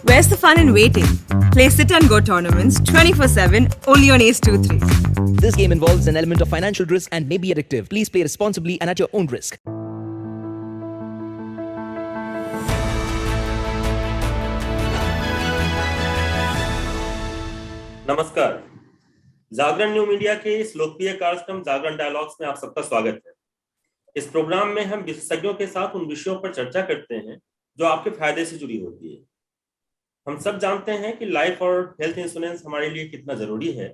Where's the fun in waiting? Play sit and go tournaments 24/7 only on Ace 2-3. This game involves an element of financial risk and may be addictive. Please play responsibly and at your own risk. नमस्कार। जागरण new media के इस लोकप्रिय कार्यक्रम जागरण dialogues में आप सबका स्वागत है। इस प्रोग्राम में हम विशेषज्ञों के साथ उन विषयों पर चर्चा करते हैं जो आपके फायदे से जुड़ी होती है। हम सब जानते हैं कि लाइफ और हेल्थ इंश्योरेंस हमारे लिए कितना जरूरी है,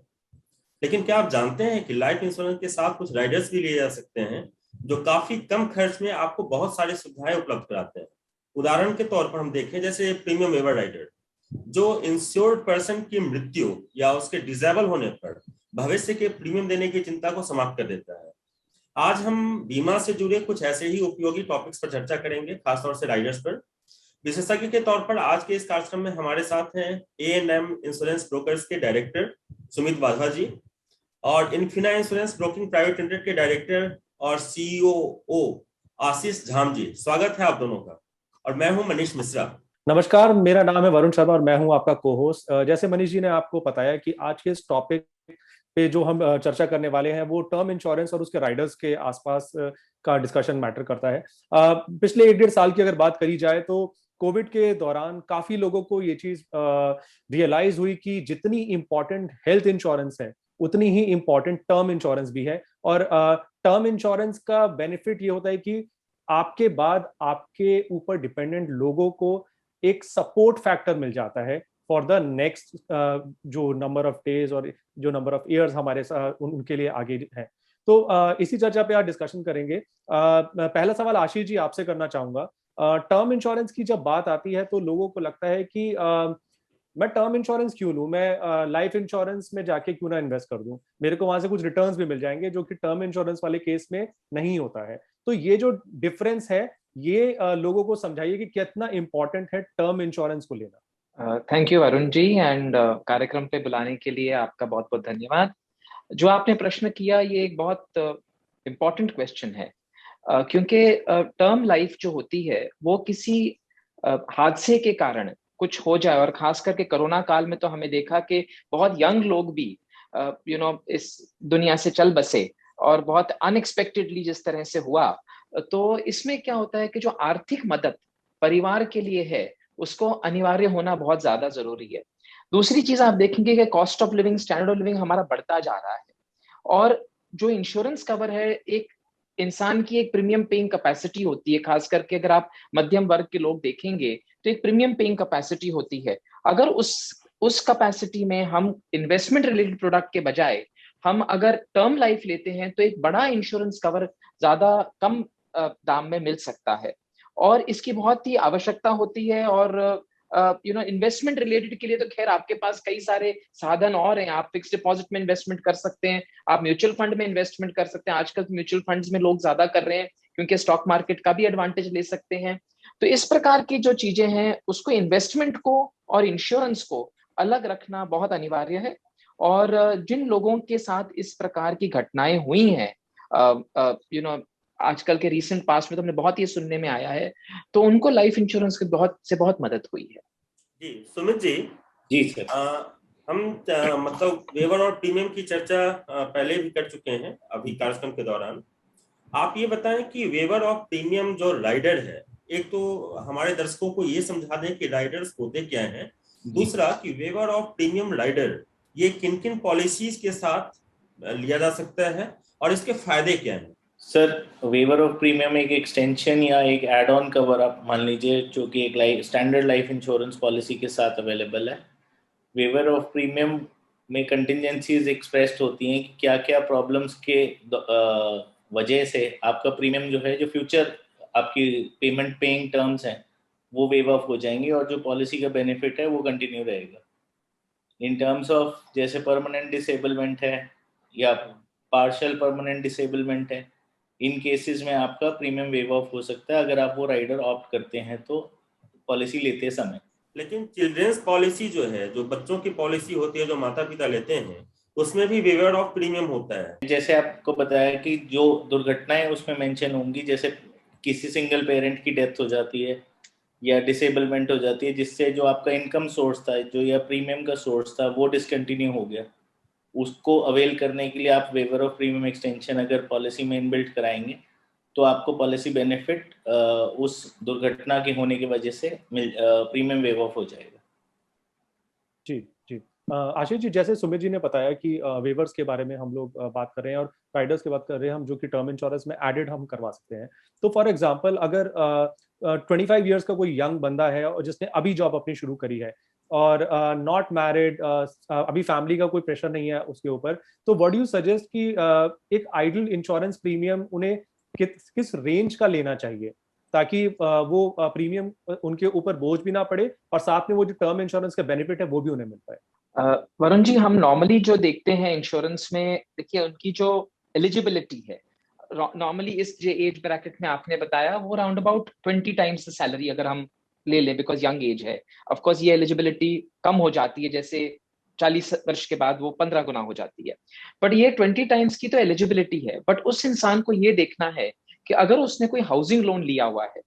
लेकिन क्या आप जानते हैं कि लाइफ इंश्योरेंस के साथ कुछ राइडर्स भी लिए जा सकते हैं जो काफी कम खर्च में आपको बहुत सारी सुविधाएं उपलब्ध कराते हैं। उदाहरण के तौर पर हम देखें जैसे प्रीमियम वेवर राइडर, जो इंश्योर्ड पर्सन की मृत्यु या उसके डिसेबल होने पर भविष्य के प्रीमियम देने की चिंता को समाप्त कर देता है। आज हम बीमा से जुड़े कुछ ऐसे ही उपयोगी टॉपिक्स पर चर्चा करेंगे, खासतौर से राइडर्स पर। विशेषज्ञ के तौर पर आज के इस कार्यक्रम में हमारे साथ हैं A&M इंश्योरेंस ब्रोकर्स के डायरेक्टर सुमित वाधवा जी और इन्फिना इंश्योरेंस ब्रोकिंग प्राइवेट लिमिटेड के डायरेक्टर और CEO आशीष झाम जी। स्वागत है आप दोनों का। और मैं हूं मनीष मिश्रा। नमस्कार, मेरा नाम है वरुण शर्मा और मैं हूं आपका को-होस्ट। जैसे मनीष जी ने आपको बताया कि आज के इस टॉपिक पे जो हम चर्चा करने वाले हैं वो टर्म इंश्योरेंस और उसके राइडर्स के आसपास का डिस्कशन मैटर करता है। पिछले 1-1.5 साल की अगर बात करी जाए तो कोविड के दौरान काफी लोगों को ये चीज रियलाइज हुई कि जितनी इंपॉर्टेंट हेल्थ इंश्योरेंस है उतनी ही इंपॉर्टेंट टर्म इंश्योरेंस भी है। और टर्म इंश्योरेंस का बेनिफिट ये होता है कि आपके बाद आपके ऊपर डिपेंडेंट लोगों को एक सपोर्ट फैक्टर मिल जाता है फॉर द नेक्स्ट जो नंबर ऑफ डेज और जो नंबर ऑफ ईयर्स हमारे साथ उनके लिए आगे है। तो इसी चर्चा पे आज डिस्कशन करेंगे। पहला सवाल आशीष जी आपसे करना चाहूंगा। टर्म इंश्योरेंस की जब बात आती है तो लोगों को लगता है कि मैं टर्म इंश्योरेंस क्यों लूं, मैं लाइफ इंश्योरेंस में जाके क्यों ना इन्वेस्ट कर दूं, मेरे को वहां से कुछ रिटर्न्स भी मिल जाएंगे जो कि टर्म इंश्योरेंस वाले केस में नहीं होता है। तो ये जो डिफरेंस है ये लोगों को समझाइए कि कितना इंपॉर्टेंट है टर्म इंश्योरेंस को लेना। Thank you Varun ji and कार्यक्रम पे बुलाने के लिए आपका बहुत बहुत धन्यवाद। जो आपने प्रश्न किया ये एक बहुत इम्पोर्टेंट क्वेश्चन है, क्योंकि टर्म लाइफ जो होती है वो किसी हादसे के कारण कुछ हो जाए, और खास करके कोरोना काल में तो हमें देखा कि बहुत यंग लोग भी इस दुनिया से चल बसे और बहुत अनएक्सपेक्टेडली जिस तरह से हुआ, तो इसमें क्या होता है कि जो आर्थिक मदद परिवार के लिए है उसको अनिवार्य होना बहुत ज्यादा जरूरी है। दूसरी चीज आप देखेंगे कि cost of living, standard of living हमारा बढ़ता जा रहा है, और जो इंश्योरेंस कवर है एक इंसान की एक प्रीमियम पेइंग कैपेसिटी होती है। खास करके अगर आप मध्यम वर्ग के लोग देखेंगे तो एक प्रीमियम पेइंग कैपेसिटी होती है। अगर उस कैपेसिटी में हम इन्वेस्टमेंट रिलेटेड प्रोडक्ट के बजाय हम अगर टर्म लाइफ लेते हैं तो एक बड़ा इंश्योरेंस कवर ज्यादा कम दाम में मिल सकता है, और इसकी बहुत ही आवश्यकता होती है। और इन्वेस्टमेंट रिलेटेड के लिए तो खैर आपके पास कई सारे साधन और हैं। आप फिक्स डिपॉजिट में इन्वेस्टमेंट कर सकते हैं, आप म्यूचुअल फंड में इन्वेस्टमेंट कर सकते हैं। आजकल म्यूचुअल फंड्स में लोग ज्यादा कर रहे हैं क्योंकि स्टॉक मार्केट का भी एडवांटेज ले सकते हैं। तो इस प्रकार की जो चीजें हैं उसको, इन्वेस्टमेंट को और इंश्योरेंस को अलग रखना बहुत अनिवार्य है। और जिन लोगों के साथ इस प्रकार की घटनाएं हुई हैं, आजकल के रीसेंट पास्ट में तो हमने बहुत ये सुनने में आया है, तो उनको लाइफ इंश्योरेंस की बहुत मदद हुई है। जी सुमित जी। जी सर। हम मतलब वेवर और प्रीमियम की चर्चा पहले भी कर चुके हैं अभी कार्यक्रम के दौरान। आप ये बताएं कि वेवर ऑफ प्रीमियम जो राइडर है, एक तो हमारे दर्शकों को ये समझा दें कि राइडर्स होते क्या हैं, दूसरा कि वेवर ऑफ प्रीमियम राइडर ये किन किन पॉलिसीज के साथ लिया जा सकता है और इसके फायदे क्या हैं। सर, वेवर ऑफ प्रीमियम एक एक्सटेंशन या एक एड ऑन कवर आप मान लीजिए जो कि एक स्टैंडर्ड लाइफ इंश्योरेंस पॉलिसी के साथ अवेलेबल है। वेवर ऑफ प्रीमियम में कंटिजेंसीज एक्सप्रेस्ड होती हैं कि क्या क्या प्रॉब्लम्स के वजह से आपका प्रीमियम जो है, जो फ्यूचर आपकी पेमेंट पेइंग टर्म्स हैं वो वेव ऑफ हो जाएंगी और जो पॉलिसी का बेनिफिट है वो कंटिन्यू रहेगा। इन टर्म्स ऑफ जैसे परमानेंट डिसेबलमेंट है या पार्शियल परमानेंट डिसेबलमेंट है, इन केसेस में आपका प्रीमियम वेव ऑफ हो सकता है अगर आप वो राइडर ऑप्ट करते हैं तो पॉलिसी लेते समय। लेकिन चिल्ड्रंस पॉलिसी जो है, जो बच्चों की पॉलिसी होती है, जो माता पिता लेते हैं, उसमें भी वेवर ऑफ प्रीमियम होता है। जैसे आपको बताया कि जो दुर्घटनाएं उसमें मेंशन होंगी, जैसे किसी सिंगल पेरेंट की डेथ हो जाती है या डिसेबलमेंट हो जाती है, जिससे जो आपका इनकम सोर्स था, जो या प्रीमियम का सोर्स था, वो डिसकंटिन्यू हो गया, उसको अवेल करने के लिए आप वेवर ऑफ प्रीमियम एक्सटेंशन अगर पॉलिसी में इनबिल्ट कराएंगे तो आपको पॉलिसी बेनिफिट उस दुर्घटना के होने की वजह से प्रीमियम वेव ऑफ हो जाएगा। जी जी। आशीष जी, जैसे सुमित जी ने बताया कि वेवर्स के बारे में हम लोग बात कर रहे हैं और राइडर्स की बात कर रहे हैं हम, जो कि टर्म इंश्योरेंस में एडेड हम करवा सकते हैं। तो फॉर एग्जांपल अगर 25 इयर्स का कोई यंग बंदा है और जिसने अभी जॉब अपनी शुरू करी है और नॉट मैरिड, अभी फैमिली का कोई प्रेशर नहीं है उसके ऊपर, तो व्हाट डू यू सजेस्ट कि एक आइडल इंश्योरेंस प्रीमियम उन्हें किस रेंज का लेना चाहिए ताकि वो प्रीमियम उनके ऊपर बोझ भी ना पड़े और साथ में वो जो टर्म इंश्योरेंस का बेनिफिट है वो भी उन्हें मिल पाए? वरुण जी, हम नॉर्मली जो देखते हैं इंश्योरेंस में, देखिए उनकी जो एलिजिबिलिटी है नॉर्मली इस जो एज ब्रैकेट में आपने बताया वो अराउंड अबाउट 20 टाइम्स सैलरी अगर हम ले लें, बिकॉज यंग एज है। ऑफ कोर्स ये एलिजिबिलिटी कम हो जाती है, जैसे 40 वर्ष के बाद वो 15 गुना हो जाती है, बट ये 20 टाइम्स की तो एलिजिबिलिटी है। बट उस इंसान को ये देखना है कि अगर उसने कोई हाउसिंग लोन लिया हुआ है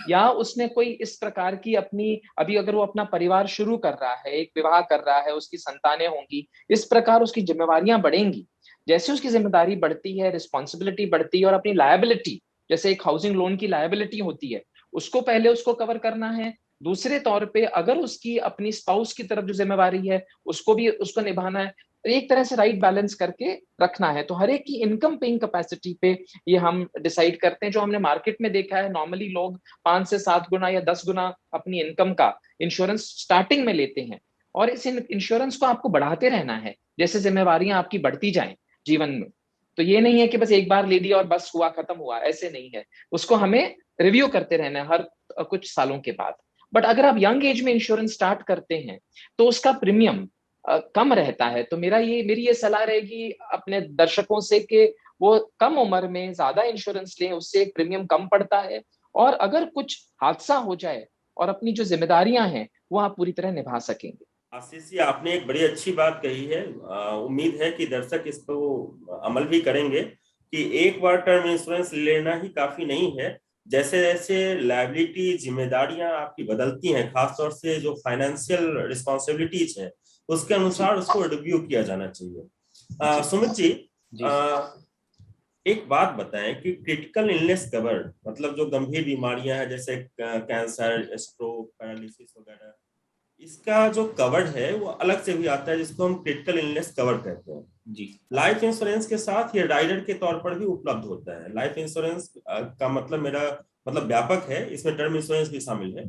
या उसने कोई इस प्रकार की अपनी, अभी अगर वो अपना परिवार शुरू कर रहा है, एक विवाह कर रहा है, उसकी संतानें होंगी, इस प्रकार उसकी जिम्मेवारियां बढ़ेंगी। जैसे उसकी जिम्मेदारी बढ़ती है, रिस्पॉन्सिबिलिटी बढ़ती है, और अपनी लायबिलिटी, जैसे एक हाउसिंग लोन की लायबिलिटी होती है, उसको पहले उसको कवर करना है। दूसरे तौर पे अगर उसकी अपनी स्पाउस की तरफ जो जिम्मेवारी है उसको भी उसको निभाना है। तो एक तरह से राइट बैलेंस करके रखना है। तो हर एक की इनकम पेइंग कैपेसिटी पे ये हम डिसाइड करते हैं। जो हमने मार्केट में देखा है, नॉर्मली लोग 5 से 7 गुना या 10 गुना अपनी इनकम का इंश्योरेंस स्टार्टिंग में लेते हैं, और इस इंश्योरेंस को आपको बढ़ाते रहना है जैसे जिम्मेवारियां आपकी बढ़ती जाएं जीवन में। तो ये नहीं है कि बस एक बार ले लिया और बस हुआ खत्म हुआ, ऐसे नहीं है। उसको हमें रिव्यू करते रहना है हर कुछ सालों के बाद। बट अगर आप यंग एज में इंश्योरेंस स्टार्ट करते हैं तो उसका प्रीमियम कम रहता है। तो मेरी ये सलाह रहेगी अपने दर्शकों से कि वो कम उम्र में ज्यादा इंश्योरेंस लें, उससे प्रीमियम कम पड़ता है, और अगर कुछ हादसा हो जाए और अपनी जो जिम्मेदारियां हैं वो आप पूरी तरह निभा सकेंगे। आशीष जी, आपने एक बड़ी अच्छी बात कही है। उम्मीद है कि दर्शक इसको अमल भी करेंगे कि एक बार टर्म इंश्योरेंस लेना ही काफी नहीं है। जैसे जैसे लायबिलिटी, जिम्मेदारियां आपकी बदलती हैं, खासतौर से जो फाइनेंशियल रिस्पॉन्सिबिलिटीज है, उसके अनुसार उसको रिव्यू किया जाना चाहिए। सुमित जी, एक बात बताएं कि क्रिटिकल इलनेस कवर मतलब जो गंभीर बीमारियां हैं जैसे कैंसर, स्ट्रोक, पैरालिसिस वगैरह, इसका जो कवर है वो अलग से भी आता है जिसको हम क्रिटिकल इलनेस कवर कहते हैं जी। लाइफ इंश्योरेंस के साथ ये राइडर के तौर पर भी उपलब्ध होता है। लाइफ इंश्योरेंस का मेरा मतलब व्यापक है, इसमें टर्म इंश्योरेंस भी शामिल है।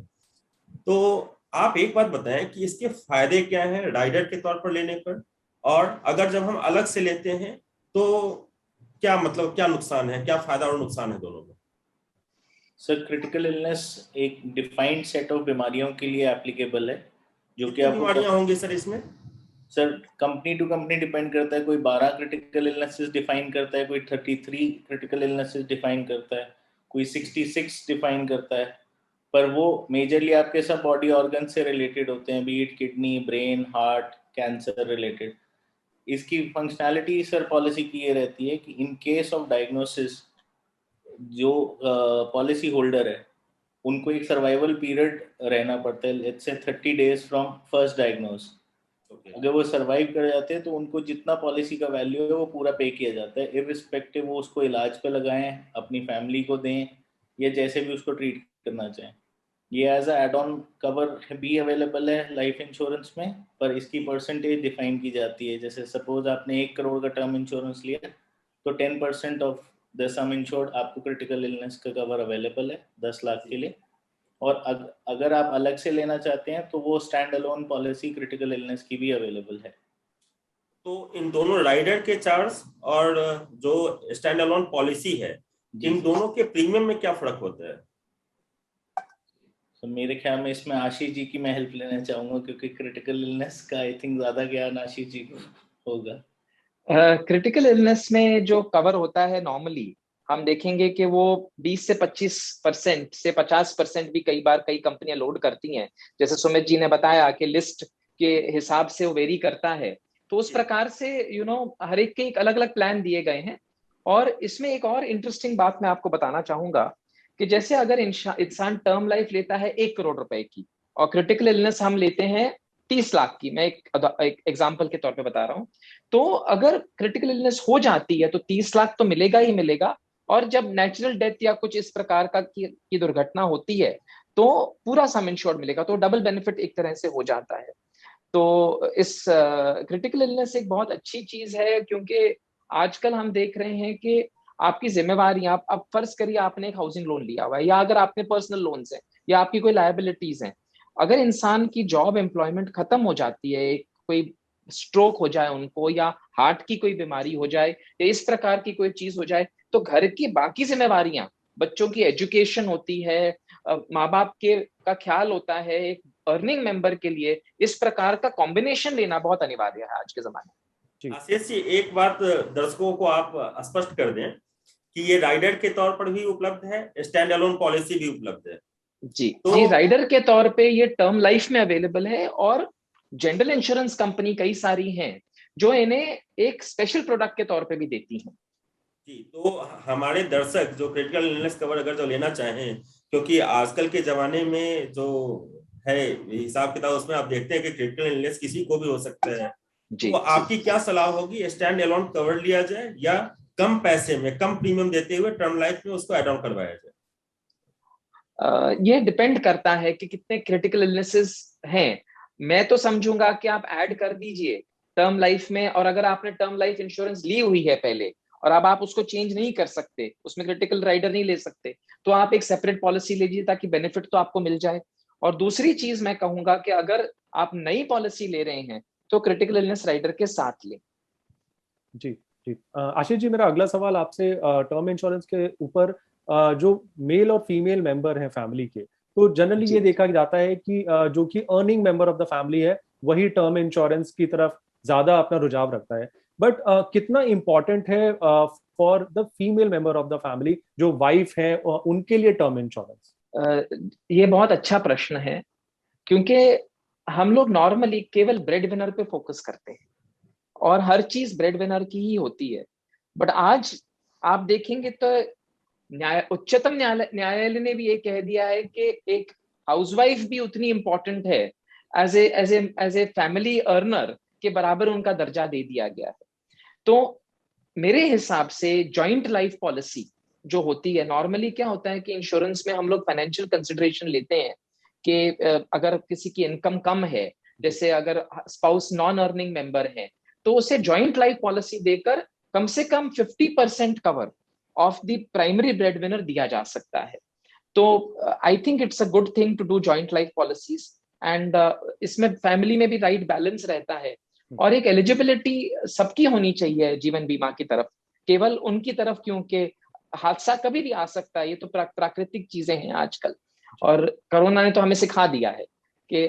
तो आप एक बात बताएं कि इसके फायदे क्या हैं राइडर के तौर पर लेने पर, और अगर जब हम अलग से लेते हैं तो क्या क्या नुकसान है, क्या फायदा और नुकसान है दोनों में? सर, क्रिटिकल इलनेस एक डिफाइंड सेट ऑफ बीमारियों के लिए एप्लीकेबल है, जो कि आपको बीमारियां होंगी सर इसमें? Sir, company to company depend करता है। कोई 12 क्रिटिकल इलनेसेस डिफाइन करता है, कोई 33 क्रिटिकल इलनेसेस डिफाइन करता है, कोई 66 डिफाइन करता है। पर वो मेजरली आपके सब बॉडी ऑर्गन से रिलेटेड होते हैं, be it kidney, brain, heart, cancer related. इसकी फंक्शनैलिटी सर पॉलिसी की ये रहती है कि इन केस ऑफ डायग्नोसिस जो पॉलिसी होल्डर है उनको एक सर्वाइवल पीरियड रहना पड़ता है, let's say 30 days from first diagnose. अगर वो सर्वाइव कर जाते हैं तो उनको जितना पॉलिसी का वैल्यू है वो पूरा पे किया जाता है, इररिस्पेक्टिव वो उसको इलाज पे लगाएं, अपनी फैमिली को दें, या जैसे भी उसको ट्रीट करना चाहें। ये as a add on cover भी अवेलेबल है लाइफ इंश्योरेंस में, पर इसकी परसेंटेज डिफाइन की जाती है। जैसे सपोज आपने 1 करोड़ का टर्म इंश्योरेंस लिया तो 10% ऑफ द सम इंश्योर्ड आपको क्रिटिकल इलनेस का कवर अवेलेबल है 10 लाख के लिए। और अगर आप अलग से लेना चाहते हैं तो वो stand alone policy critical illness की भी अवेलेबल है। तो इन दोनों राइडर के चार्ज और जो स्टैंड अलोन पॉलिसी है, इन दोनों के प्रीमियम में क्या फर्क होता है? तो मेरे ख्याल में इसमें आशीष जी की मैं हेल्प लेना चाहूंगा, क्योंकि क्रिटिकल इलनेस का आई थिंक ज्यादा ज्ञान आशीष जी को होगा। क्रिटिकल इलनेस में जो कवर होता है नॉर्मली हम देखेंगे कि वो 20 से 25% से 50% भी कई बार कई कंपनियां लोड करती हैं। जैसे सुमित जी ने बताया कि लिस्ट के हिसाब से वो वेरी करता है, तो उस प्रकार से हर एक के एक अलग अलग प्लान दिए गए हैं। और इसमें एक और इंटरेस्टिंग बात मैं आपको बताना चाहूंगा कि जैसे अगर इंसान टर्म लाइफ लेता है 1 करोड़ रुपए की और क्रिटिकल इलनेस हम लेते हैं 30 लाख की, मैं एक एग्जाम्पल के तौर पे बता रहा हूँ, तो अगर क्रिटिकल इलनेस हो जाती है तो 30 लाख तो मिलेगा ही मिलेगा, और जब नेचुरल डेथ या कुछ इस प्रकार का की दुर्घटना होती है तो पूरा सम इंश्योर्ड मिलेगा, तो डबल बेनिफिट एक तरह से हो जाता है। तो इस क्रिटिकल इलनेस एक बहुत अच्छी चीज है, क्योंकि आजकल हम देख रहे हैं कि आपकी जिम्मेवारियां, आप फर्ज करिए आपने एक हाउसिंग लोन लिया हुआ है, या अगर आपने पर्सनल लोन्स हैं या आपकी कोई लायबिलिटीज हैं, अगर इंसान की जॉब एम्प्लॉयमेंट खत्म हो जाती है, कोई स्ट्रोक हो जाए उनको, या हार्ट की कोई बीमारी हो जाए, या इस प्रकार की कोई चीज हो जाए, तो घर की बाकी जिम्मेवारियां, बच्चों की एजुकेशन होती है, माँ बाप के का ख्याल होता है, एक अर्निंग मेंबर के लिए इस प्रकार का कॉम्बिनेशन लेना बहुत अनिवार्य है आज के जमाने में। आशीष जी, एक बात दर्शकों को आप स्पष्ट कर दें कि ये राइडर के तौर पर भी उपलब्ध है, स्टैंड अलोन पॉलिसी भी उपलब्ध है। जी तो जी, राइडर के तौर पे ये टर्म लाइफ में अवेलेबल है, और जनरल इंश्योरेंस कंपनी कई सारी हैं जो इन्हें एक स्पेशल प्रोडक्ट के तौर पे भी देती हैं। जी, तो हमारे दर्शक जो क्रिटिकल इलनेस कवर अगर जो लेना चाहें, क्योंकि आजकल के जमाने में जो है हिसाब किताब, उसमें आप देखते हैं कि क्रिटिकल इलनेस किसी को भी हो सकता है, तो आपकी क्या सलाह होगी, स्टैंड अलोन कवर लिया जाए या कम पैसे में कम प्रीमियम देते हुए टर्म लाइफ में उसको एड ऑन करवाया जाए? ये डिपेंड करता है कि कितने क्रिटिकल इलनेसेस हैं। मैं तो समझूंगा कि आप ऐड कर दीजिए टर्म लाइफ में, और अगर आपने टर्म लाइफ इंश्योरेंस ली हुई है पहले और अब आप उसको चेंज नहीं कर सकते, उसमें क्रिटिकल राइडर नहीं ले सकते, तो आप एक सेपरेट पॉलिसी लीजिए ताकि बेनिफिट तो आपको मिल जाए। और दूसरी चीज मैं कहूंगा कि अगर आप नई पॉलिसी ले रहे हैं तो क्रिटिकल इलनेस राइडर के साथ लें। जी जी, आशीष जी, मेरा अगला सवाल आपसे टर्म इंश्योरेंस के ऊपर, जो मेल और फीमेल मेंबर हैं फैमिली के, तो जनरली ये देखा जाता है कि जो कि earning member of the family है वही टर्म इंश्योरेंस की तरफ ज्यादा अपना रुझाव रखता है, बट कितना इंपॉर्टेंट है for the female member of the family जो वाइफ है उनके लिए टर्म इंश्योरेंस? ये बहुत अच्छा प्रश्न है, क्योंकि हम लोग नॉर्मली केवल ब्रेड विनर पे फोकस करते हैं और हर चीज ब्रेड विनर की ही होती है। बट आज आप देखेंगे तो उच्चतम न्यायालय ने भी ये कह दिया है कि एक हाउसवाइफ भी उतनी इंपॉर्टेंट है, एज ए फैमिली अर्नर के बराबर उनका दर्जा दे दिया गया है। तो मेरे हिसाब से जॉइंट लाइफ पॉलिसी जो होती है, नॉर्मली क्या होता है कि इंश्योरेंस में हम लोग फाइनेंशियल कंसिडरेशन लेते हैं कि अगर किसी की इनकम कम है, जैसे अगर स्पाउस नॉन अर्निंग मेंबर है, तो उसे जॉइंट लाइफ पॉलिसी देकर कम से कम 50% cover of the primary bread winner दिया जा सकता है। तो I think it's a good thing to do joint life policies, and इसमें फैमिली में भी राइट बैलेंस रहता है, और एक एलिजिबिलिटी सबकी होनी चाहिए जीवन बीमा की तरफ, केवल उनकी तरफ, क्योंकि हादसा कभी भी आ सकता है, ये तो प्राकृतिक चीजें हैं आजकल, और कोरोना ने तो हमें सिखा दिया है कि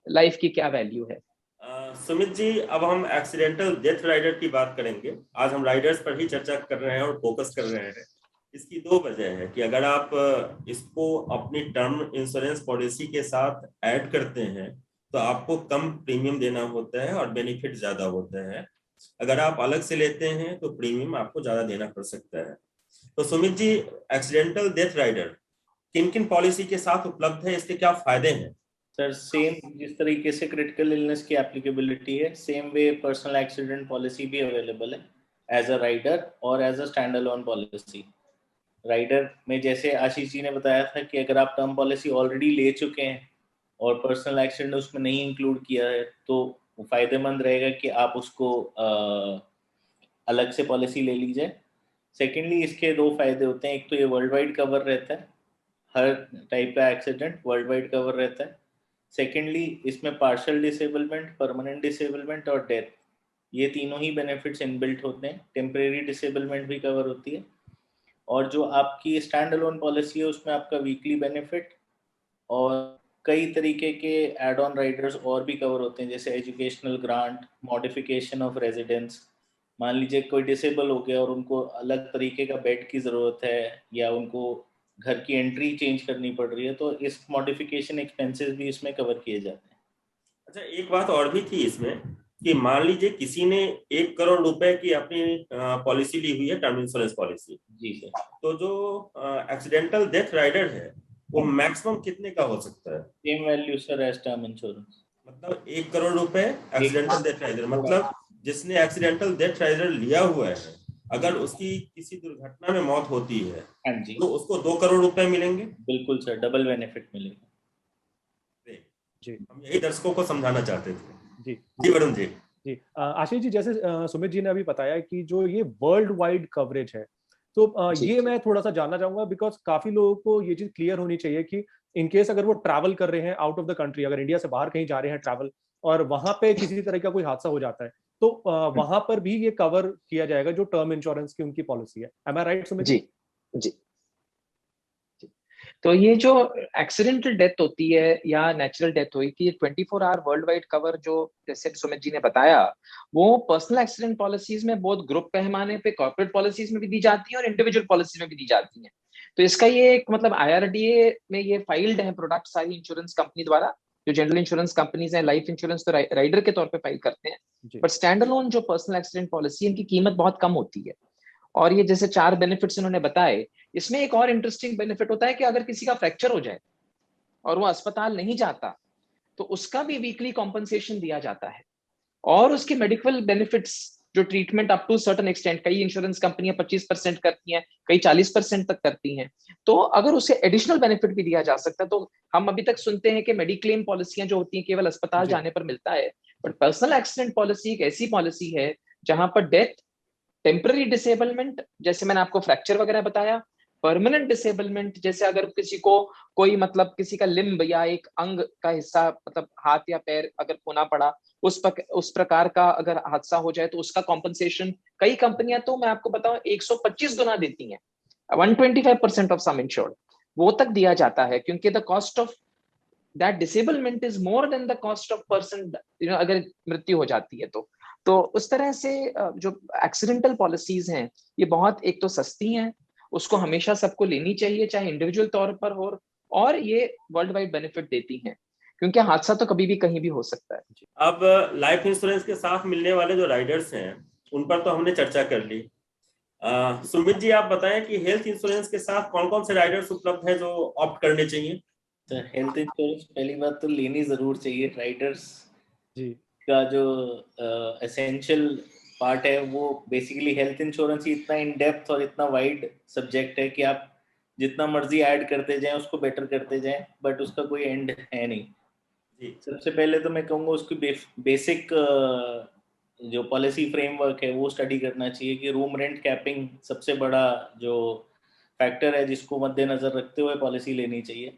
लाइफ की क्या वैल्यू है। सुमित जी, अब हम एक्सीडेंटल डेथ राइडर की बात करेंगे। आज हम राइडर्स पर ही चर्चा कर रहे हैं और फोकस कर रहे हैं। इसकी दो वजह है कि अगर आप इसको अपनी टर्म इंश्योरेंस पॉलिसी के साथ ऐड करते हैं तो आपको कम प्रीमियम देना होता है और बेनिफिट ज्यादा होता है। अगर आप अलग से लेते हैं तो प्रीमियम आपको ज्यादा देना पड़ सकता है। तो Sumit ji, accidental death rider किन किन पॉलिसी के साथ उपलब्ध है, इसके क्या फायदे हैं? सर, सेम जिस तरीके से क्रिटिकल इलनेस की एप्लीकेबिलिटी है, same way personal accident policy भी अवेलेबल है एज अ राइडर और as a stand alone policy. Rider में जैसे आशीष जी ने बताया था कि अगर आप टर्म पॉलिसी ऑलरेडी ले चुके हैं और पर्सनल एक्सीडेंट उसमें नहीं इंक्लूड किया है, तो फायदेमंद रहेगा कि आप उसको अलग से पॉलिसी ले लीजिए। सेकेंडली, इसके दो फायदे होते हैं। एक तो ये वर्ल्ड वाइड कवर रहता है, हर टाइप का एक्सीडेंट वर्ल्ड वाइड कवर रहता है। सेकेंडली, इसमें पार्शियल डिसेबलमेंट, परमानेंट डिसेबलमेंट और डेथ, ये तीनों ही बेनिफिट्स इनबिल्ट होते हैं। टेम्परेरी डिसेबलमेंट भी कवर होती है। और जो आपकी स्टैंड अलोन पॉलिसी है उसमें आपका वीकली बेनिफिट और कई तरीके के एड ऑन राइडर्स और भी कवर होते हैं, जैसे educational grant, modification of residence. मान लीजिए कोई डिसेबल हो गया और उनको अलग तरीके का बेड की ज़रूरत है या उनको घर की एंट्री चेंज करनी पड़ रही है, तो इस मॉडिफिकेशन एक्सपेंसेस भी इसमें कवर किए जाते हैं। अच्छा, एक बात और भी थी इसमें कि मान लीजिए किसी ने 1 करोड़ रुपए की अपनी पॉलिसी ली हुई है, टर्म इंश्योरेंस पॉलिसी। जी सर। तो जो एक्सीडेंटल डेथ राइडर है वो मैक्सिमम कितने का हो सकता है? Same value sir as term insurance. मतलब 1 करोड़ रुपए एक्सीडेंटल डेथ राइडर, मतलब जिसने एक्सीडेंटल डेथ राइडर लिया हुआ है, अगर उसकी किसी दुर्घटना में मौत होती है हाँ जी, तो उसको 2 करोड़ रुपए मिलेंगे। बिल्कुल सर, डबल बेनिफिट मिलेगा। जी हम यही दर्शकों को समझाना चाहते थे। जी जी वरुण जी। जी आशीष जी, जैसे सुमित जी ने अभी बताया कि जो ये वर्ल्ड वाइड कवरेज है, तो जी, ये जी। मैं थोड़ा सा जानना चाहूंगा, बिकॉज काफी लोगों को ये चीज क्लियर होनी चाहिए कि इन केस अगर वो ट्रैवल कर रहे हैं आउट ऑफ द कंट्री, अगर इंडिया से बाहर कहीं जा रहे हैं ट्रैवल, और वहां पे किसी तरह का कोई हादसा हो जाता है, तो वहां पर भी ये कवर किया जाएगा जो टर्म इंश्योरेंस की उनकी पॉलिसी है। एम आई राइट सुमित जी जी। तो ये जो एक्सीडेंटल डेथ होती है या नेचुरल डेथ हुई कि 24 आवर वर्ल्ड वाइड कवर जो जैसे सुमित जी ने बताया, वो पर्सनल एक्सीडेंट पॉलिसीज में बहुत ग्रुप पैमाने पे कॉर्पोरेट पॉलिसीज में भी दी जाती है और इंडिविजुअल पॉलिसीज में भी दी जाती है। तो इसका ये एक मतलब IRDA में ये फाइल्ड है प्रोडक्ट सारी इंश्योरेंस कंपनी द्वारा। जो जनरल इंश्योरेंस कंपनीज है, लाइफ इंश्योरेंस तो राइडर के तौर पे फाइल करते हैं, जी बट स्टैंड अलोन जो पर्सनल एक्सीडेंट पॉलिसी इनकी कीमत बहुत कम होती है। और ये जैसे 4 बेनिफिट्स इन्होंने बताए, इसमें एक और इंटरेस्टिंग बेनिफिट होता है कि अगर किसी का फ्रैक्चर हो जाए और वो अस्पताल नहीं जाता, तो उसका भी वीकली कॉम्पनसेशन दिया जाता है। और उसके मेडिकल बेनिफिट्स जो treatment up to certain extent, कई इंश्योरेंस कंपनियां 25% करती हैं, कई 40% तक करती हैं। तो अगर उसे एडिशनल बेनिफिट भी दिया जा सकता है, तो हम अभी तक सुनते हैं कि मेडिक्लेम पॉलिसियां जो होती हैं केवल अस्पताल जी जाने पर मिलता है, बट पर्सनल एक्सीडेंट पॉलिसी एक ऐसी पॉलिसी है जहां पर डेथ, टेम्पररी डिसेबलमेंट जैसे मैंने आपको फ्रैक्चर वगैरह बताया, परमानेंट डिसेबलमेंट जैसे अगर किसी को कोई मतलब किसी का लिम्ब या एक अंग का हिस्सा मतलब हाथ या पैर अगर खोना पड़ा, उस प्रकार का अगर हादसा हो जाए तो उसका कॉम्पनसेशन कई कंपनियां, तो मैं आपको बताऊं, 125 गुना देती हैं, 125% ऑफ सम इंश्योर्ड, वो तक दिया जाता है, क्योंकि the cost of that disablement is more than the cost of person, अगर मृत्यु हो जाती है तो उस तरह से जो एक्सीडेंटल पॉलिसीज हैं ये बहुत एक तो सस्ती हैं, उसको हमेशा सबको लेनी चाहिए चाहे इंडिविजुअल तौर पर हो, और ये वर्ल्ड वाइड बेनिफिट देती हैं, क्योंकि हादसा तो कभी भी कहीं भी हो सकता है। अब लाइफ इंश्योरेंस के साथ मिलने वाले जो राइडर्स हैं उन पर तो हमने चर्चा कर ली। सुमित जी आप बताएं कि हेल्थ इंश्योरेंस के साथ कौन कौन से राइडर्स उपलब्ध हैं जो ऑप्ट करने चाहिए? तो हेल्थ इंश्योरेंस पहली बात तो लेनी जरूर चाहिए। राइडर्स जी का जो एसेंशियल पार्ट है वो बेसिकली हेल्थ इंश्योरेंस ही इतना इन डेप्थ और इतना वाइड सब्जेक्ट है कि आप जितना मर्जी ऐड करते जाएं उसको बेटर करते जाएं, बट उसका कोई एंड है नहीं। जी सबसे पहले तो मैं कहूँगा उसकी बेसिक जो पॉलिसी फ्रेमवर्क है वो स्टडी करना चाहिए कि रूम रेंट कैपिंग सबसे बड़ा जो फैक्टर है जिसको मद्देनजर रखते हुए पॉलिसी लेनी चाहिए,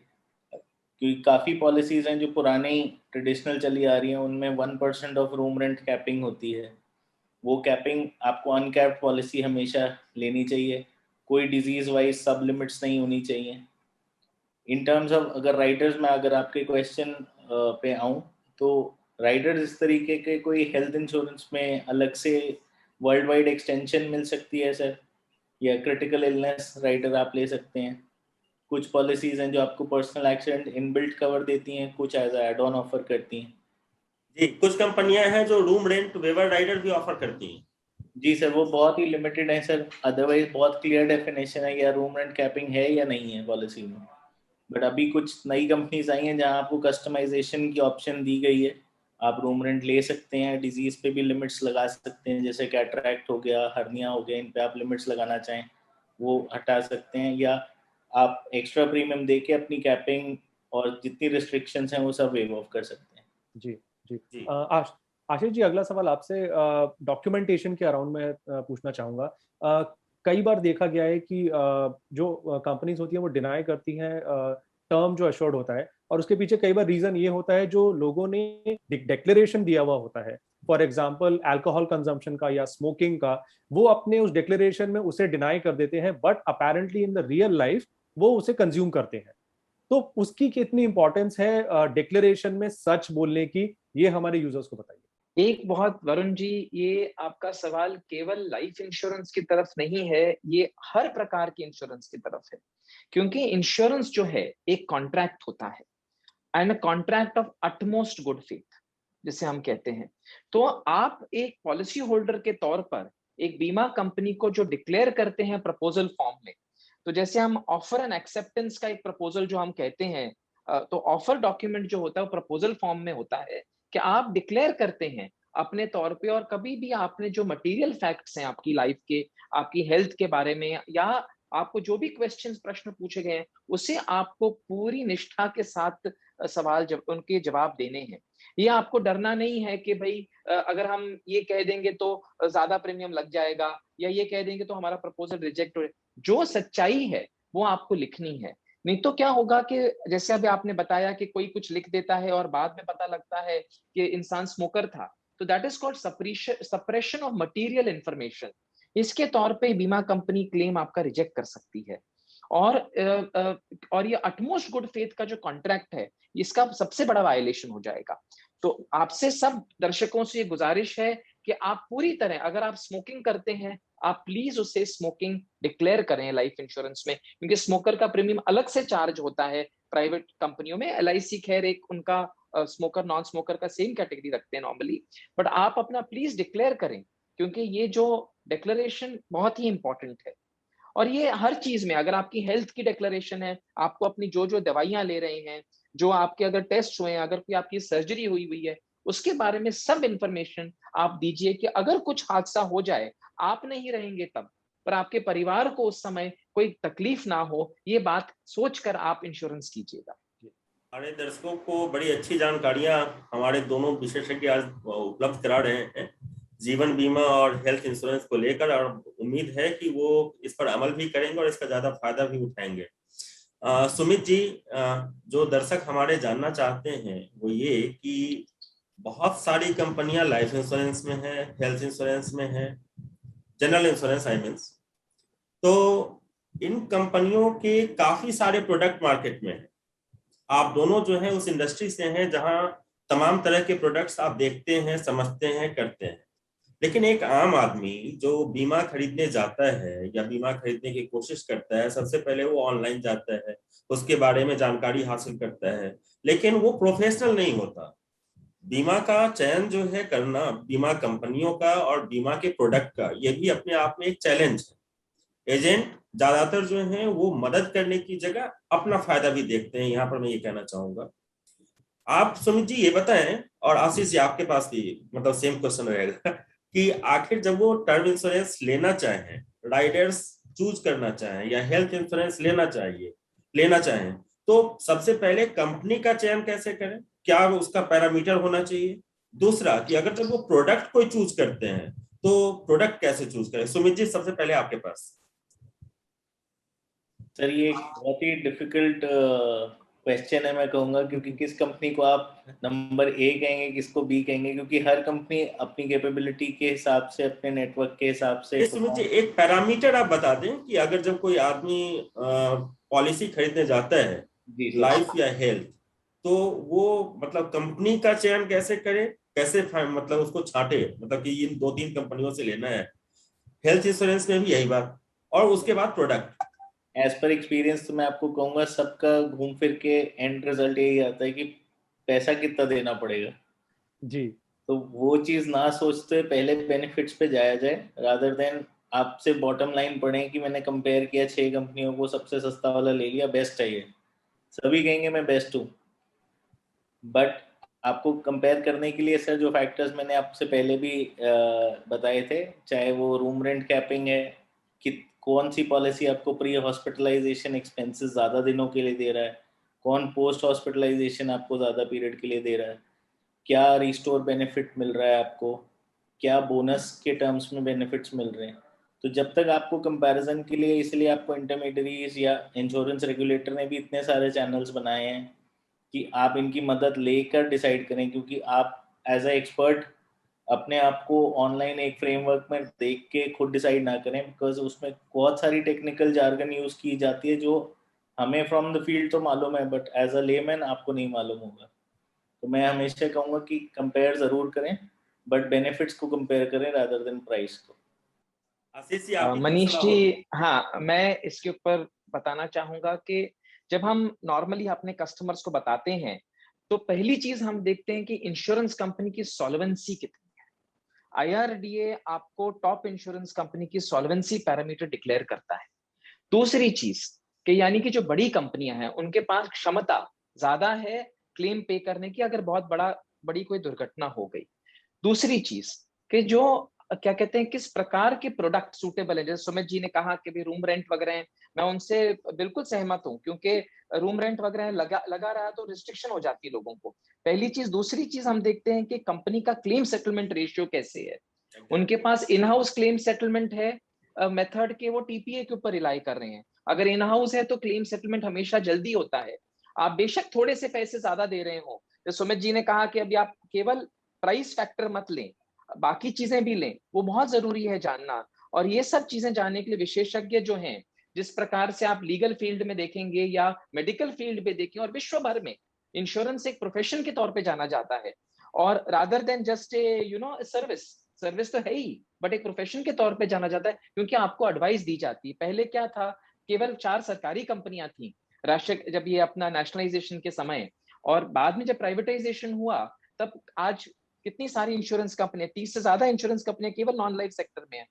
क्योंकि काफ़ी पॉलिसीज हैं जो पुरानी ट्रेडिशनल चली आ रही हैं, उनमें 1% ऑफ रूम रेंट कैपिंग होती है। वो कैपिंग आपको अनकैप्ड पॉलिसी हमेशा लेनी चाहिए, कोई डिजीज वाइज सब लिमिट्स नहीं होनी चाहिए। इन टर्म्स ऑफ अगर राइडर्स में अगर आपके क्वेश्चन पे आऊँ तो राइडर्स इस तरीके के कोई हेल्थ इंश्योरेंस में अलग से वर्ल्ड वाइड एक्सटेंशन मिल सकती है सर, या क्रिटिकल इलनेस राइडर आप ले सकते हैं। कुछ पॉलिसीज हैं जो आपको पर्सनल एक्सीडेंट इनबिल्ट कवर देती हैं, कुछ एज एड ऑन ऑफर करती हैं। जी, कुछ कंपनियां हैं जो रूम रेंट वेवर राइडर भी ऑफर करती हैं। जी सर, वो बहुत ही लिमिटेड है सर, अदरवाइज बहुत क्लियर डेफिनेशन है या रूम रेंट कैपिंग है या नहीं है पॉलिसी में। बट अभी कुछ नई कंपनीज आई हैं जहां आपको कस्टमाइजेशन की ऑप्शन दी गई है, आप रूम रेंट ले सकते हैं, डिजीज पे भी लिमिट्स लगा सकते हैं, जैसे कैटरैक्ट हो गया, हर्निया हो गया, इन पे आप लिमिट्स लगाना चाहें वो हटा सकते हैं, या आप एक्स्ट्रा प्रीमियम दे के अपनी कैपिंग और जितनी रिस्ट्रिक्शंस हैं वो सब वेव ऑफ कर सकते हैं। जी जी जी आशीष जी, अगला सवाल आपसे डॉक्यूमेंटेशन के अराउंड में पूछना चाहूंगा। कई बार देखा गया है कि जो कंपनीज होती हैं वो डिनाई करती हैं टर्म जो एश्योर्ड होता है, और उसके पीछे कई बार रीजन ये होता है जो लोगों ने डिक्लेरेशन दिया हुआ होता है, फॉर एग्जाम्पल अल्कोहल कंजम्पशन का या स्मोकिंग का, वो अपने उस डिक्लेरेशन में उसे डिनाई कर देते हैं, but apparently in the real life वो उसे कंज्यूम करते हैं। तो उसकी कितनी इंपॉर्टेंस है डिक्लेरेशन में सच बोलने की, ये हमारे यूजर्स को बताइए। एक बहुत, वरुण जी, ये आपका सवाल केवल लाइफ इंश्योरेंस की तरफ नहीं है, ये हर प्रकार की इंश्योरेंस की तरफ है, क्योंकि इंश्योरेंस जो है एक कॉन्ट्रैक्ट होता है, and a contract of utmost good faith. जिसे हम कहते हैं। तो आप एक पॉलिसी होल्डर के तौर पर एक बीमा कंपनी को जो डिक्लेयर करते हैं प्रपोजल फॉर्म में, तो जैसे हम ऑफर एंड एक्सेप्टेंस का एक प्रपोजल जो हम कहते हैं, तो ऑफर डॉक्यूमेंट जो होता है वो प्रपोजल फॉर्म में होता है कि आप डिक्लेयर करते हैं अपने तौर पे, और कभी भी आपने जो मटेरियल फैक्ट्स हैं आपकी लाइफ के, आपकी हेल्थ के बारे में, या आपको जो भी क्वेश्चंस प्रश्न पूछे गए हैं, उसे आपको पूरी निष्ठा के साथ सवाल जब उनके जवाब देने हैं। ये आपको डरना नहीं है कि भाई अगर हम ये कह देंगे तो ज्यादा प्रीमियम लग जाएगा, या ये कह देंगे तो हमारा प्रपोजल रिजेक्ट हो। जो सच्चाई है वो आपको लिखनी है। नहीं तो क्या होगा कि जैसे अभी आपने बताया कि कोई कुछ लिख देता है और बाद में पता लगता है कि इंसान स्मोकर था, तो that is called suppression of material information. इसके तौर पे बीमा कंपनी क्लेम आपका रिजेक्ट कर सकती है। और ये अटमोस्ट गुड फेथ का जो कॉन्ट्रैक्ट है, इसका सबसे बड़ा वायलेशन हो जाएगा। तो आपसे सब दर्शकों से ये गुजारिश है कि आप पूरी तरह, अगर आप स्मोकिंग करते हैं, आप प्लीज उसे स्मोकिंग डिक्लेयर करें लाइफ इंश्योरेंस में, क्योंकि स्मोकर का प्रीमियम अलग से चार्ज होता है प्राइवेट कंपनियों में। LIC खैर एक उनका स्मोकर नॉन स्मोकर का सेम कैटेगरी रखते हैं नॉर्मली, बट आप अपना प्लीज डिक्लेयर करें, क्योंकि ये जो डिक्लेरेशन बहुत ही इंपॉर्टेंट है। और ये हर चीज में, अगर आपकी हेल्थ की डिक्लेरेशन है, आपको अपनी जो जो दवाइयां ले रहे हैं, जो आपके अगर टेस्ट हुए हैं, अगर कोई आपकी सर्जरी हुई हुई है, उसके बारे में सब इंफॉर्मेशन आप दीजिए कि अगर कुछ हादसा हो जाए, आप नहीं रहेंगे तब, पर आपके परिवार को उस समय कोई तकलीफ ना हो, ये बात सोचकर आप इंश्योरेंस कीजिएगा। हमारे दर्शकों को बड़ी अच्छी जानकारियां हमारे दोनों विशेषज्ञ आज उपलब्ध करा रहे हैं जीवन बीमा और हेल्थ इंश्योरेंस को लेकर, और उम्मीद है कि वो इस पर अमल भी करेंगे और इसका ज्यादा फायदा भी उठाएंगे। सुमित जी, जो दर्शक हमारे जानना चाहते हैं वो ये कि बहुत सारी कंपनियां लाइफ इंश्योरेंस में है, हेल्थ इंश्योरेंस में है, जनरल इंश्योरेंस आई मीन्स, तो इन कंपनियों के काफी सारे प्रोडक्ट मार्केट में है। आप दोनों जो है उस इंडस्ट्री से हैं जहां तमाम तरह के प्रोडक्ट्स आप देखते हैं, समझते हैं, करते हैं। लेकिन एक आम आदमी जो बीमा खरीदने जाता है या बीमा खरीदने की कोशिश करता है, सबसे पहले वो ऑनलाइन जाता है, उसके बारे में जानकारी हासिल करता है, लेकिन वो प्रोफेशनल नहीं होता। बीमा का चयन जो है करना, बीमा कंपनियों का और बीमा के प्रोडक्ट का, ये भी अपने आप में एक चैलेंज है। एजेंट ज्यादातर जो है वो मदद करने की जगह अपना फायदा भी देखते हैं, यहाँ पर मैं ये कहना चाहूंगा। आप सुमित जी ये बताएं, और आशीष जी आपके पास भी मतलब सेम क्वेश्चन रहेगा कि आखिर जब वो टर्म इंश्योरेंस लेना चाहें, राइडर्स चूज करना चाहें, या हेल्थ इंश्योरेंस लेना चाहें, तो सबसे पहले कंपनी का चयन कैसे करें? क्या उसका पैरामीटर होना चाहिए? दूसरा कि अगर जब वो प्रोडक्ट कोई चूज करते हैं तो प्रोडक्ट कैसे चूज करें? सुमित जी सबसे पहले आपके पास। सर ये एक बहुत ही डिफिकल्ट क्वेश्चन है मैं कहूँगा, क्योंकि किस कंपनी को आप नंबर A कहेंगे, किसको B कहेंगे, क्योंकि हर कंपनी अपनी कैपेबिलिटी के हिसाब से, अपने नेटवर्क के हिसाब से। सुमित जी एक पैरामीटर आप बता दें कि अगर जब कोई आदमी पॉलिसी खरीदने जाता है लाइफ या हेल्थ, तो वो मतलब कंपनी का चयन कैसे करे, कैसे मतलब उसको छांटे, मतलब कि इन 2-3 कंपनियों से लेना है। हेल्थ इंश्योरेंस में भी यही बात, और उसके बाद प्रोडक्ट। एज पर एक्सपीरियंस तो मैं आपको कहूंगा सबका घूम फिर के एंड रिजल्ट यही आता है कि पैसा कितना देना पड़ेगा जी। तो वो चीज ना सोचते पहले बेनिफिट्स पे जाया जाए, रादर देन आपसे बॉटम लाइन पढ़े कि मैंने कंपेयर किया 6 कंपनियों को, सबसे सस्ता वाला ले लिया, बेस्ट है ये, सभी कहेंगे मैं बेस्ट हूँ। बट आपको कंपेयर करने के लिए सर जो फैक्टर्स मैंने आपसे पहले भी बताए थे, चाहे वो रूम रेंट कैपिंग है कि कौन सी पॉलिसी आपको प्री हॉस्पिटलाइजेशन एक्सपेंसेस ज़्यादा दिनों के लिए दे रहा है, कौन पोस्ट हॉस्पिटलाइजेशन आपको ज़्यादा पीरियड के लिए दे रहा है, क्या रिस्टोर बेनिफिट मिल रहा है आपको, क्या बोनस के टर्म्स में बेनिफिट्स मिल रहे हैं। तो जब तक आपको कंपैरिजन के लिए, इसलिए आपको इंटरमीडियरीज या इंश्योरेंस रेगुलेटर ने भी इतने सारे चैनल्स बनाए हैं कि आप इनकी मदद लेकर डिसाइड करें, क्योंकि आप एज ए एक्सपर्ट अपने आप को ऑनलाइन एक फ्रेमवर्क में देख के खुद डिसाइड ना करें, बिकॉज उसमें बहुत सारी टेक्निकल जार्गन यूज की जाती है जो हमें फ्रॉम द फील्ड तो मालूम है, बट एज अ लेमैन आपको नहीं मालूम होगा। तो मैं हमेशा कहूँगा कि कंपेयर जरूर करें, बट बेनिफिट्स को कंपेयर करें रादर देन प्राइस को। आशीष जी आपकी मनीष जी, हाँ मैं इसके ऊपर बताना चाहूंगा कि जब हम नॉर्मली अपने कस्टमर्स को बताते हैं तो पहली चीज हम देखते हैं कि इंश्योरेंस कंपनी की सॉल्वेंसी कितनी है। IRDA आपको टॉप इंश्योरेंस कंपनी की सॉल्वेंसी पैरामीटर डिक्लेयर करता है। दूसरी चीज कि यानी कि जो बड़ी कंपनियां हैं उनके पास क्षमता ज्यादा है क्लेम पे करने की अगर बहुत बड़ी कोई दुर्घटना हो गई। दूसरी चीज कि जो क्या कहते हैं किस प्रकार के प्रोडक्ट सूटेबल है, जैसे सुमित जी ने कहा कि भी रूम रेंट वगैरह हैं, मैं उनसे बिल्कुल सहमत हूं, क्योंकि रूम रेंट वगैरह लगा रहा तो रिस्ट्रिक्शन हो जाती है लोगों को, पहली चीज। दूसरी चीज हम देखते हैं कि कंपनी का क्लेम सेटलमेंट रेशियो कैसे है। उनके पास इन हाउस क्लेम सेटलमेंट है मेथड के, वो TPA के ऊपर रिलाई कर रहे हैं। अगर इन हाउस है तो क्लेम सेटलमेंट हमेशा जल्दी होता है। आप बेशक थोड़े से पैसे ज्यादा दे रहे हो, तो सुमित जी ने कहा कि अभी आप केवल प्राइस फैक्टर मत लें, बाकी चीजें भी लें, वो बहुत जरूरी है जानना। और ये सब चीजें जानने के लिए विशेषज्ञ जो हैं, जिस प्रकार से आप लीगल फील्ड में देखेंगे या मेडिकल फील्ड में देखें, और विश्व भर में इंश्योरेंस एक प्रोफेशन के तौर पे जाना जाता है, और rather than just a service तो है ही, बट एक प्रोफेशन के तौर पे जाना जाता है, क्योंकि आपको एडवाइस दी जाती है। पहले क्या था, केवल 4 सरकारी कंपनियां थी राष्ट्र, जब ये अपना नेशनलाइजेशन के समय, और बाद में जब प्राइवेटाइजेशन हुआ तब आज कितनी सारी इंश्योरेंस कंपनियां, 30 से ज्यादा इंश्योरेंस कंपनियां केवल नॉन लाइफ सेक्टर में है।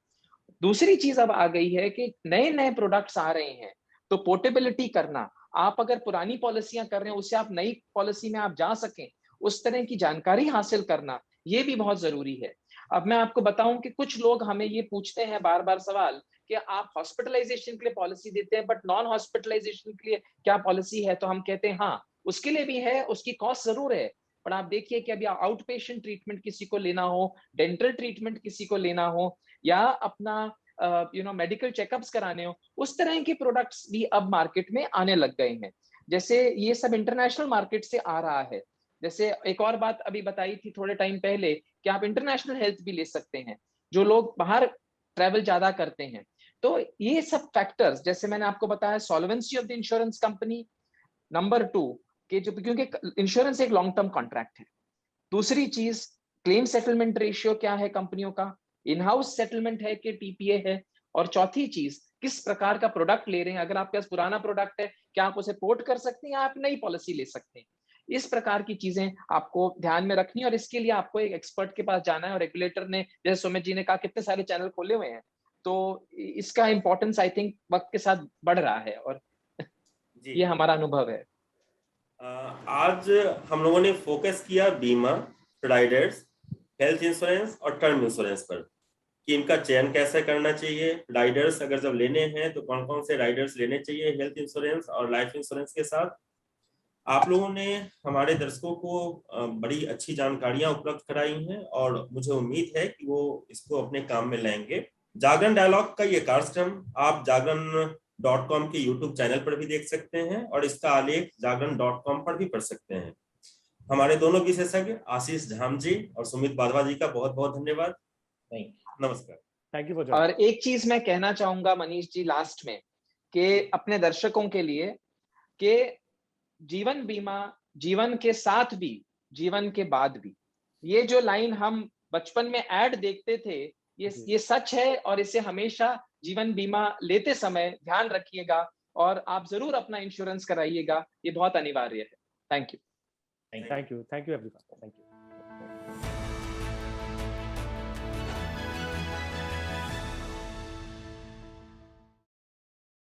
दूसरी चीज अब आ गई है कि नए नए प्रोडक्ट्स आ रहे हैं, तो पोर्टेबिलिटी करना, आप अगर पुरानी पॉलिसियां कर रहे हैं उससे आप नई पॉलिसी में आप जा सकें, उस तरह की जानकारी हासिल करना, ये भी बहुत जरूरी है। अब मैं आपको बताऊं कि कुछ लोग हमें ये पूछते हैं बार बार सवाल कि आप हॉस्पिटलाइजेशन के लिए पॉलिसी देते हैं बट नॉन हॉस्पिटलाइजेशन के लिए क्या पॉलिसी है, तो हम कहते हैं हाँ उसके लिए भी है, उसकी कॉस्ट जरूर है, पर आप देखिए कि अभी आउट पेशेंट ट्रीटमेंट किसी को लेना हो, डेंटल ट्रीटमेंट किसी को लेना हो, या अपना मेडिकल चेकअप्स कराने हो, उस तरह के प्रोडक्ट्स भी अब मार्केट में आने लग गए हैं। जैसे ये सब इंटरनेशनल मार्केट से आ रहा है। जैसे एक और बात अभी बताई थी थोड़े टाइम पहले कि आप इंटरनेशनल हेल्थ भी ले सकते हैं, जो लोग बाहर ट्रैवल ज्यादा करते हैं। तो ये सब फैक्टर्स, जैसे मैंने आपको बताया, solvency of the insurance company, number 2 कि जो, क्योंकि इंश्योरेंस एक लॉन्ग टर्म कॉन्ट्रैक्ट है। दूसरी चीज, क्लेम सेटलमेंट रेशियो क्या है कंपनियों का, इन हाउस सेटलमेंट है कि TPA है, और चौथी चीज, किस प्रकार का प्रोडक्ट ले रहे हैं, अगर आपके पास पुराना प्रोडक्ट है क्या आप उसे पोर्ट कर सकते हैं या आप नई पॉलिसी ले सकते हैं। इस प्रकार की चीजें आपको ध्यान में रखनी है, और इसके लिए आपको एक एक्सपर्ट के पास जाना है। और रेगुलेटर ने, जैसे सुमित जी ने कहा, कितने सारे चैनल खोले हुए हैं, तो इसका इंपॉर्टेंस आई थिंक वक्त के साथ बढ़ रहा है, और ये हमारा अनुभव है। आज हम लोगों ने फोकस किया बीमा, राइडर्स, हेल्थ इंश्योरेंस और टर्म इंश्योरेंस पर, कि इनका चयन कैसे करना चाहिए। राइडर्स अगर जब लेने हैं तो कौन कौन से राइडर्स लेने चाहिए हेल्थ इंश्योरेंस और लाइफ इंश्योरेंस के साथ। आप लोगों ने हमारे दर्शकों को बड़ी अच्छी जानकारियां उपलब्ध कराई हैं, और मुझे उम्मीद है कि वो इसको अपने काम में लाएंगे। जागरण डायलॉग का ये कार्यक्रम आप जागरण.com के YouTube चैनल पर भी देख सकते हैं, और इसका आलेख जागरण.com पर भी पढ़ सकते हैं। हमारे दोनों विशेषज्ञ आशीष झाम जी और सुमित बाधवा जी का बहुत बहुत धन्यवाद। नमस्कार। Thank you for. और एक चीज मैं कहना चाहूंगा मनीष जी लास्ट में, कि अपने दर्शकों के लिए, कि जीवन बीमा जीवन के साथ भी, जीवन के बाद भी, ये जो लाइन हम बचपन में ऐड देखते थे, ये सच है, और इसे हमेशा जीवन बीमा लेते समय ध्यान रखिएगा, और आप जरूर अपना इंश्योरेंस कराइएगा, ये बहुत अनिवार्य है। Thank you everyone. Thank you.